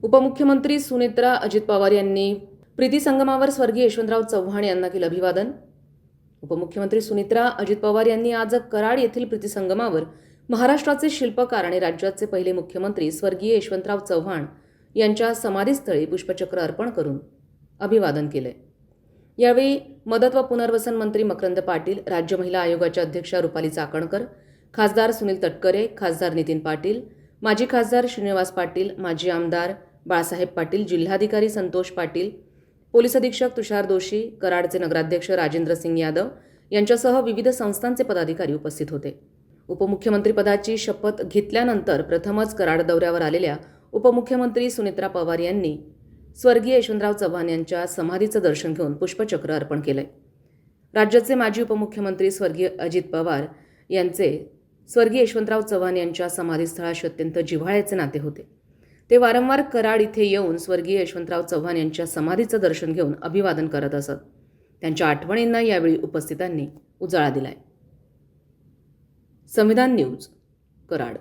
उपमुख्यमंत्री सुनेत्रा अजित पवार यांनी प्रीती संगमावर स्वर्गीय यशवंतराव चव्हाण यांना केलं अभिवादन. उपमुख्यमंत्री सुनेत्रा अजित पवार यांनी आज कराड येथील प्रीती संगमावर महाराष्ट्राचे शिल्पकार आणि राज्याचे पहिले मुख्यमंत्री स्वर्गीय यशवंतराव चव्हाण यांच्या समाधीस्थळी पुष्पचक्र अर्पण करून अभिवादन केले. यावेळी मदत व पुनर्वसन मंत्री मकरंद पाटील, राज्य महिला आयोगाच्या अध्यक्षा रुपाली चाकणकर, खासदार सुनील तटकरे, खासदार नितीन पाटील, माजी खासदार श्रीनिवास पाटील, माजी आमदार बाळासाहेब पाटील, जिल्हाधिकारी संतोष पाटील, पोलीस अधीक्षक तुषार दोशी, कराडचे नगराध्यक्ष राजेंद्र सिंग यादव यांच्यासह विविध संस्थांचे पदाधिकारी उपस्थित होते. उपमुख्यमंत्रीपदाची शपथ घेतल्यानंतर प्रथमच कराड दौऱ्यावर आलेल्या उपमुख्यमंत्री सुनेत्रा पवार यांनी स्वर्गीय यशवंतराव चव्हाण यांच्या समाधीचं दर्शन घेऊन पुष्पचक्र अर्पण केलंय. राज्याचे माजी उपमुख्यमंत्री स्वर्गीय अजित पवार यांचे स्वर्गीय यशवंतराव चव्हाण यांच्या समाधीस्थळाशी अत्यंत जिव्हाळ्याचे नाते होते. ते वारंवार कराड इथे येऊन स्वर्गीय यशवंतराव चव्हाण यांच्या समाधीचं दर्शन घेऊन अभिवादन करत असत. त्यांच्या आठवणींना यावेळी उपस्थितांनी उजाळा दिलाय. संविधान न्यूज, कराड.